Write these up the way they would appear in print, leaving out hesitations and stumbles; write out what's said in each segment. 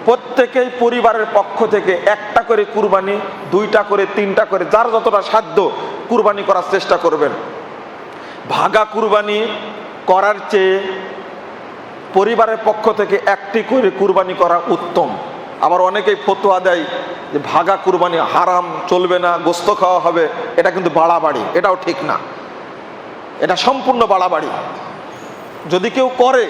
প্রত্যেকেই পরিবারের পক্ষ থেকে একটা করে কুরবানি, দুইটা করে, তিনটা করে, যার যতটা সাধ্য কুরবানি করার চেষ্টা করবেন। ভাগা কুরবানি করার চেয়ে পরিবারের পক্ষ থেকে একটি করে কুরবানি করা উত্তম। আবার অনেকেই ফতোয়া দেয় যে ভাগা কুরবানি হারাম, চলবে না, গোস্ত খাওয়া হবে। এটা কিন্তু বাড়াবাড়ি, এটাও ঠিক না, এটা সম্পূর্ণ বাড়াবাড়ি। যদি কেউ করে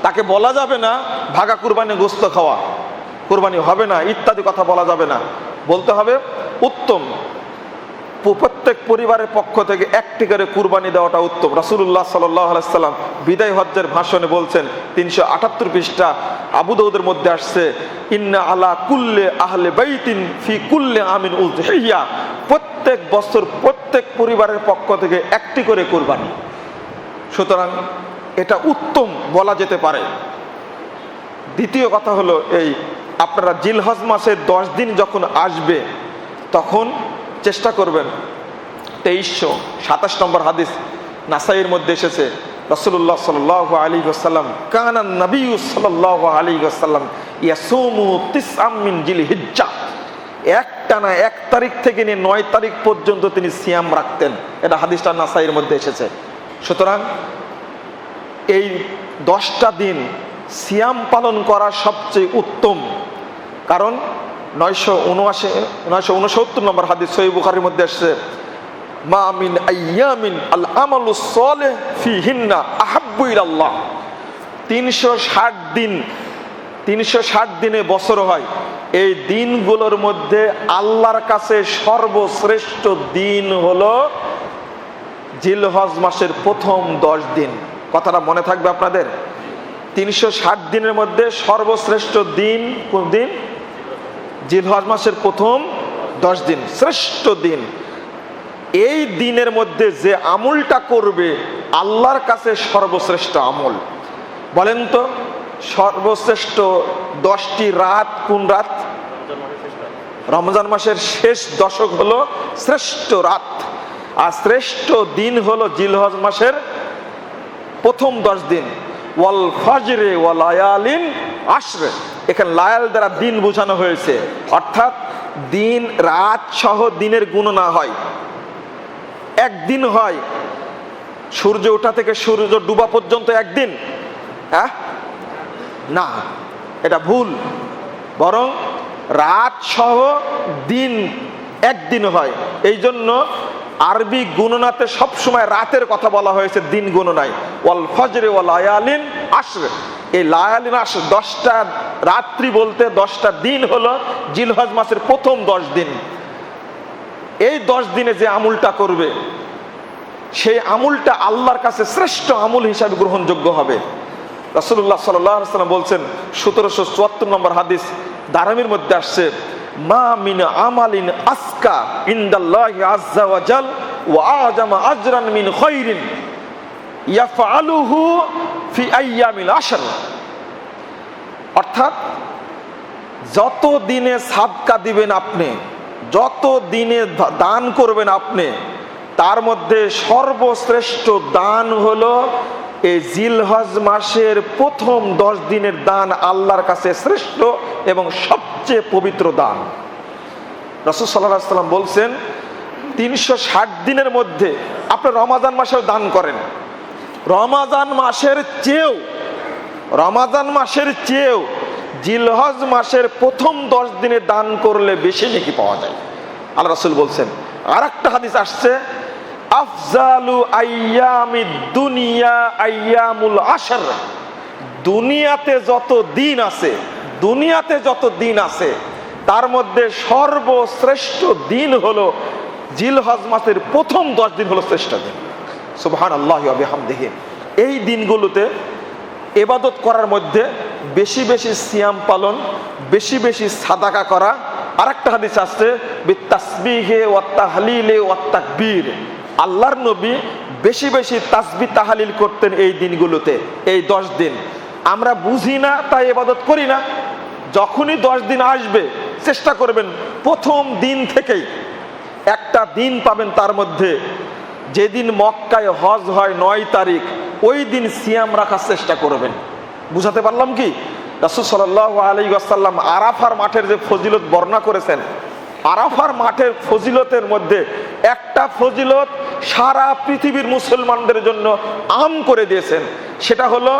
তাকে বলা যাবে না ভাগা কুরবানি গোস্ত খাওয়া, কুরবানি হবে না ইত্যাদি কথা বলা যাবে না। বলতে হবে উত্তম প্রত্যেক পরিবারের পক্ষ থেকে একটি করে কুরবানি দেওয়াটা উত্তম। রাসূলুল্লাহ সাল্লাল্লাহু আলাইহি সাল্লাম বিদায় হজ্জের ভাষণে বলছেন, 378 পৃষ্ঠা, আবু দাউদের মধ্যে আসছে, ইন্না আলা কুল্লি আহলে বাইতিন ফি কুল্লি আমিন উযহিয়া, প্রত্যেক বছর প্রত্যেক পরিবারের পক্ষ থেকে একটি করে কুরবানি। সুতরাং এটা উত্তম বলা যেতে পারে। দ্বিতীয় কথা হলো এই, আপনারা জিলহজ মাসের 10 দিন যখন আসবে তখন চেষ্টা করবেন, 2327 নম্বর হাদিস নাসাইয়ের মধ্যে এসেছে, রাসূলুল্লাহ সাল্লাল্লাহু আলাইহি ওয়াসাল্লাম কানা নবিয়্যু সাল্লাল্লাহু আলাইহি ওয়াসাল্লাম ইয়াসুমু তিসআম মিন জিলহিজ্জা, একটানা 1 তারিখ থেকে নিয়ে 9 তারিখ পর্যন্ত তিনি সিয়াম রাখতেন। এটা হাদিসটা নাসাইয়ের মধ্যে এসেছে। সুতরাং এই 10টা দিন সিয়াম পালন করা সবচেয়ে উত্তম। কারণ 969 নম্বর হাদিস সহিহ বুখারীর মধ্যে আসছে, মা মিন আইয়ামিন আল আমালু সালিহ ফিহিন্না আহাব্বু ইলাল্লাহ, 360 দিনে বছর হয়, এই দিনগুলোর মধ্যে আল্লাহর কাছে সর্বশ্রেষ্ঠ দিন হলো জিলহজ মাসের প্রথম 10 দিন। কথাটা মনে থাকবে আপনাদের। 360 দিনের মধ্যে সর্বশ্রেষ্ঠ দিন কোন দিন? জিলহজ মাসের প্রথম 10 দিন শ্রেষ্ঠ দিন। এই দিনের মধ্যে যে আমলটা করবে আল্লাহর কাছে সর্বশ্রেষ্ঠ আমল। বলেন তো সর্বশ্রেষ্ঠ 10টি রাত কোন রাত? রমজান মাসের শেষ দশক হলো শ্রেষ্ঠ রাত, আর শ্রেষ্ঠ দিন হলো জিলহজ মাসের প্রথম 10 দিন। ওয়াল ফজরে ওয়া লায়ালিন আশর, এখানে লায়াল দ্বারা দিন বোঝানো হয়েছে, অর্থাৎ দিন রাত সহ দিনের গণনা হয়। একদিন হয় সূর্য ওঠা থেকে সূর্য ডুবা পর্যন্ত একদিন? না, এটা ভুল। বরং রাত সহ দিন একদিন হয়। এই জন্য আরবি গণনাতে সবসময় রাতের কথা বলা হয়েছে, দিন গণনায়। ওয়াল ফজরে ওয়া লায়ালিন আশর, এই লায়ালিন আশর 10টা রাত্রি বলতে 10টা দিন হলো জিলহজ মাসের প্রথম 10 দিন। এই 10 দিনে যে আমলটা করবে সেই আমলটা আল্লাহর কাছে শ্রেষ্ঠ আমল হিসাবে গ্রহণযোগ্য হবে। রাসূলুল্লাহ সাল্লাল্লাহু আলাইহি ওয়াসাল্লাম বলছেন, 1774 নম্বর হাদিস দারামির মধ্যে আসছে, মা মিন আমালিন আসকা ইনদাল্লাহি আযজা ওয়া জাল ওয়া আযামা আজরান মিন খায়রিন ইয়াফআলুহু ফি আইয়ামিল আশর, অর্থাৎ যত দিনে সাদকা দিবেন আপনি, যত দিনে দান করবেন আপনি, তার মধ্যে সর্বশ্রেষ্ঠ দান হলো এই জিলহজ মাসের প্রথম 10 দিনের দান আল্লাহর কাছে শ্রেষ্ঠ এবং সবচেয়ে পবিত্র দান। রাসূল সাল্লাল্লাহু আলাইহি ওয়াসাল্লাম বলছেন 360 দিনের মধ্যে আপনি রমাদান মাসেও দান করেন, রমাদান মাসের চেয়েও জিলহজ মাসের প্রথম 10 দিনে দান করলে বেশি নেকি পাওয়া যায়। আল্লাহ রাসূল বলছেন। আর একটা হাদিস আসছে, আফজালু আইয়ামিদ দুনিয়া আইয়ামুল আশর, দুনিয়াতে যত দিন আছে তার মধ্যে সর্বশ্রেষ্ঠ দিন হলো জিলহজ মাসের প্রথম 10 দিন হলো শ্রেষ্ঠ দিন। সুবহানাল্লাহি ওয়া বিহামদিহি। এই দিনগুলোতে ইবাদত করার মধ্যে বেশি বেশি সিয়াম পালন, বেশি বেশি সাদাকা করা। আরেকটা হাদিস আছে, বিতাসবিহে ওয়াত তাহলিলে ওয়াত তাকবীর, আল্লাহর নবী বেশি বেশি তাসবিহ তাহলিল করতেন এই দিনগুলোতে। এই 10 দিন আমরা বুঝি না তাই ইবাদত করি না। যখনই 10 দিন আসবে চেষ্টা করবেন প্রথম দিন থেকেই একটা দিন পাবেন, তার মধ্যে যেদিন মক্কায় হজ হয় 9 তারিখ, ওই দিন সিয়াম রাখার চেষ্টা করবেন। বুঝাতে পারলাম কি? রাসূল সাল্লাল্লাহু আলাইহি ওয়াসাল্লাম আরাফার মাঠের যে ফজিলত বর্ণনা করেছেন, আরাফার মাঠের ফজিলতের মধ্যে একটা ফজিলত সারা পৃথিবীর মুসলমানদের জন্য আম করে দিয়েছেন। সেটা হলো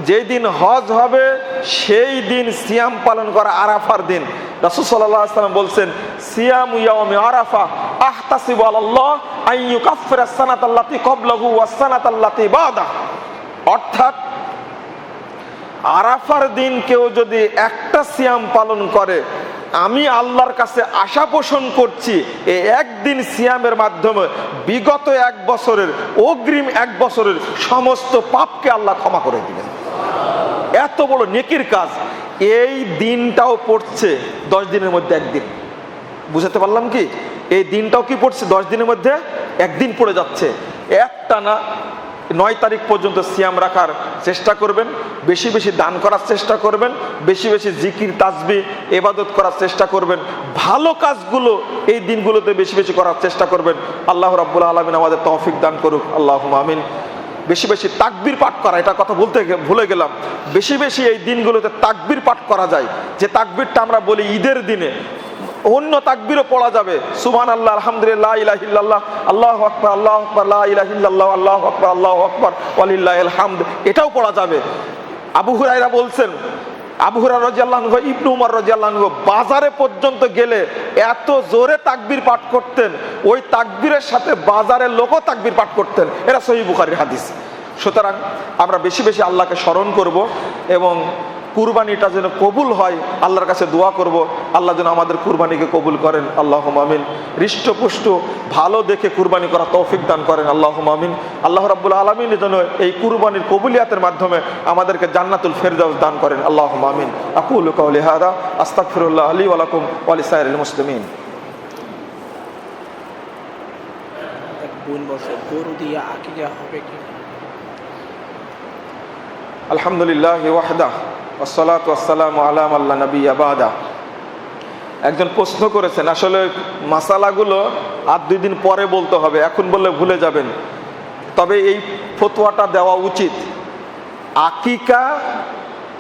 যেই দিন হজ হবে সেই দিন সিয়াম পালন করা, আরাফার দিন। রাসূল সাল্লাল্লাহু আলাইহি ওয়াসাল্লাম বলছেন, সিয়ামু ইয়াউমি আরাফা আহতাসিবু আলাল্লাহ আন ইউকাফফিরা সানাতাল্লাতী ক্বাবলাহু ওয়াস সানাতাল্লাতী বাদা। অর্থাৎ আরাফার দিন কেউ যদি একটা সিয়াম পালন করে, আমি আল্লাহর কাছে আশা পোষণ করছি এই একদিন সিয়ামের মাধ্যমে বিগত এক বছরের, অগ্রিম এক বছরের সমস্ত পাপকে আল্লাহ ক্ষমা করে দিবেন। এত বড় নেকির কাজ। এই দিনটাও পড়ছে 10 দিনের মধ্যে একদিন। বুঝাতে পারলাম কি? এই দিনটাও কি পড়ছে 10 দিনের মধ্যে একদিন পড়ে যাচ্ছে। একটা না 9 তারিখ পর্যন্ত সিয়াম রাখার চেষ্টা করবেন, বেশি বেশি দান করার চেষ্টা করবেন, বেশি বেশি জিকির তাসবিহ ইবাদত করার চেষ্টা করবেন, ভালো কাজগুলো এই দিনগুলোতে বেশি বেশি করার চেষ্টা করবেন। আল্লাহ রাব্বুল আলামিন আমাদের তৌফিক দান করুক, আল্লাহুম্মা আমিন। বেশি বেশি তাকবীর পাঠ করা, এটা কথা বলতে ভুলে গেলাম। বেশি বেশি এই দিনগুলোতে তাকবীর পাঠ করা যায়, যে তাকবীরটা আমরা বলি ঈদের দিনে। অন্য তাকবীরও পড়া যাবে, সুবহানাল্লাহ, আলহামদুলিল্লাহ, লা ইলাহা ইল্লাল্লাহ, আল্লাহু আকবার, আল্লাহু আকবার, লা ইলাহা ইল্লাল্লাহ, আল্লাহু আকবার, আল্লাহু আকবার, ওয়ালিল্লাহিল হামদ, এটাও পড়া যাবে। আবু হুরায়রা বলছেন, আবু হুরায়রা রাদিয়াল্লাহু আনহু, ইবনে উমর রাদিয়াল্লাহু আনহু বাজারে পর্যন্ত গেলে এত জোরে তাকবীর পাঠ করতেন, ওই তাকবীরের সাথে বাজারের লোকও তাকবীর পাঠ করতেন। এটা সহিহ বুখারীর হাদিস। সুতরাং আমরা বেশি বেশি আল্লাহকে স্মরণ করব এবং কুরবানিটা যেন কবুল হয়, আল্লাহর কাছে দোয়া করব, আল্লাহ যেন আমাদের কুরবানিকে কবুল করেন, আল্লাহুম্মা আমিন। হৃষ্টপুষ্ট ভালো দেখে কুরবানি করা তৌফিক দান করেন, আল্লাহুম্মা আমিন। আল্লাহ রাব্বুল আলামিন যেন এই কুরবানির কবুলিয়াতের মাধ্যমে আমাদেরকে জান্নাতুল ফেরদাউস দান করেন, আল্লাহুম্মা আমিন। আকুলু কাওলি হাদা আস্তাগফিরুল্লাহ লি ওয়া লাকুম ওয়া লিসাইরিল মুসলিমিন। গরু দিয়ে আকিকা হবে কি? আলহামদুলিল্লাহ ওয়াহদা ওয়াসসালাতু ওয়াসসালামু আলা মান লা নাবিয়্যা বাদা। একজন প্রশ্ন করেছেন, আসলে মাসালাগুলো আর 2 দিন পরে বলতে হবে, এখন বললে ভুলে যাবেন। তবে এই ফতোয়াটা দেওয়া উচিত। আকিকা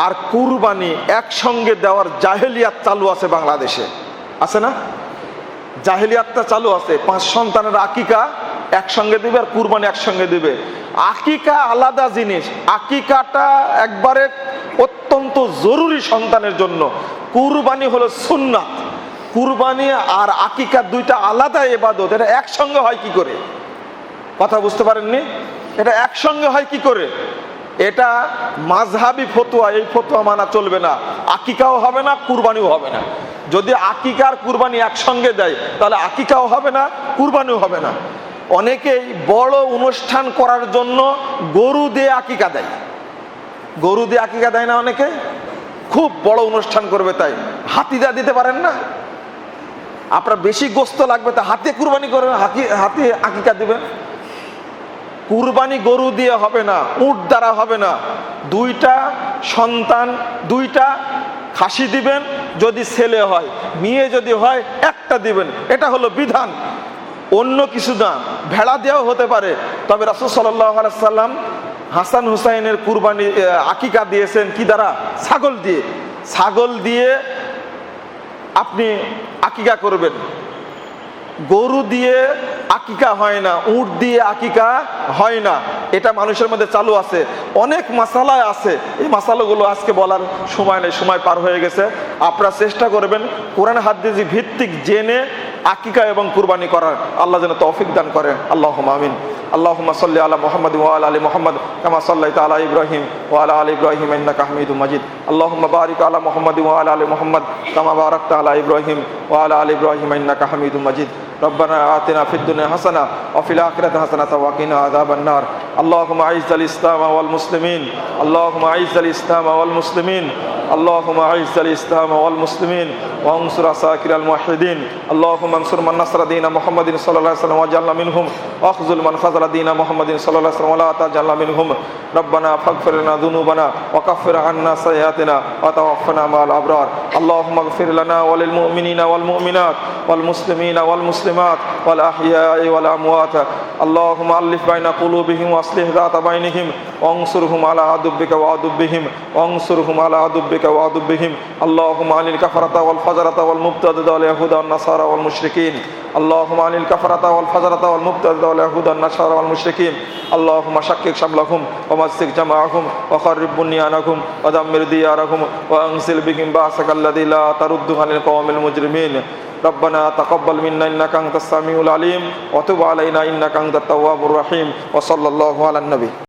আর কুরবানি একসঙ্গে দেওয়ার জাহেলিয়াত চালু আছে বাংলাদেশে, আছে না? জাহেলিয়াতটা চালু আছে। 5 সন্তানের আকিকা একসঙ্গে দিবে আর কুরবানি একসঙ্গে দিবে। আকিকা আলাদা জিনিস, আকিকাটা একবারে অত্যন্ত জরুরি সন্তানের জন্য। কুরবানি হলো সুন্নাত। কুরবানি আর আকিকা দুইটা আলাদা ইবাদত। এটা একসঙ্গে হয় কি করে? কথা বুঝতে পারেননি? এটা একসঙ্গে হয় কি করে? এটা মাযহাবী ফতোয়া, এই ফতোয়া মানা চলবে না। আকিকাও হবে না, কুরবানিও হবে না। যদি আকিকা আর কুরবানি একসঙ্গে দেয় তাহলে আকিকাও হবে না, কুরবানিও হবে না। অনেকেই বড় অনুষ্ঠান করার জন্য গরু দিয়ে আকিকা দেয়। গরু দিয়ে আকিকা দেয় না অনেকে? খুব বড় অনুষ্ঠান করবে তাই হাতি দা দিতে পারেন না? আপনার বেশি গোস্ত লাগবে তা হাতে কুরবানি করবেন, হাতি আকিকা দিবেন। কুরবানি গরু দিয়ে হবে না, উট দ্বারা হবে না। 2টা সন্তান, 2টা খাসি দিবেন যদি ছেলে হয়, মেয়ে যদি হয় একটা দিবেন। এটা হলো বিধান, অন্য কিছু না। ভেড়া দিয়েও হতে পারে। তবে রাসূল সাল্লাল্লাহু আলাইহি সাল্লাম হাসান হুসাইনের কুরবানি আকিকা দিয়েছেন কি দ্বারা? ছাগল দিয়ে। ছাগল দিয়ে আপনি আকিকা করবেন। গরু দিয়ে আকিকা হয় না, উট দিয়ে আকিকা হয় না। এটা মানুষের মধ্যে চালু আছে। অনেক মাসালা আছে, এই মাসালাগুলো আজকে বলার সময় নেই, সময় পার হয়ে গেছে। আপনারা চেষ্টা করবেন কোরআন হাদিস ভিত্তিক জেনে আকিকা এবং কুরবানি করার। আল্লাহ যেন তৌফিক দান করেন, আল্লাহুম্মা আমিন। আল্লাহুম্মা সাল্লি আলা মুহাম্মাদ ওয়া আলা আলি মুহাম্মাদ কামা সাল্লাইতা আলা ইব্রাহিম ওয়া আলা আলি ইব্রাহিম ইন্নাকা হামিদুম মাজিদ। আল্লাহুম্মা বারিক আলা মুহাম্মাদ ওয়া আলা আলি মুহাম্মাদ কামা বারাকতা আলা ইব্রাহিম ওয়া আলা আলি ইব্রাহিম ইন্নাকা হামিদুম মাজিদ। ربنا آتنا في الدنيا حسنة وفي الآخرة حسنة وقنا عذاب النار. اللهم أعز الإسلام والمسلمين، اللهم أعز الإسلام والمسلمين، اللهم أعز الإسلام والمسلمين وانصر عساكر الموحدين. اللهم انصر من نصر دين محمد صلى الله عليه وسلم واجعلنا منهم، واخذل من خذل دين محمد صلى الله عليه وسلم ولا تجعلنا منهم. ربنا فاغفر لنا ذنوبنا وكفر عنا سيئاتنا وتوفنا مع الأبرار. اللهم اغفر لنا وللمؤمنين والمؤمنات والمسلمين والمسلمات والأحياء والأموات. اللهم ألف بين قلوبهم وأصلح ذات بينهم وانصرهم على عدوك وعدوهم وانصرهم على عدوك وعدوهم اللهم عن الكفرة والفجرة والمبتدع واليهود والنصارى والمشركين اللهم عن الكفرة والفجرة والمبتدع واليهود والنصارى والمشركين اللهم شكك شملهم ومزق جماعهم وخرب بنيانهم ودمر ديارهم وانزل بهم بأسك الذي لا ترد عن القوم المجرمين ربنا تقبل منا إنك أنت السميع العليم وتب علينا إنك أنت التواب الرحيم وصلى الله على النبي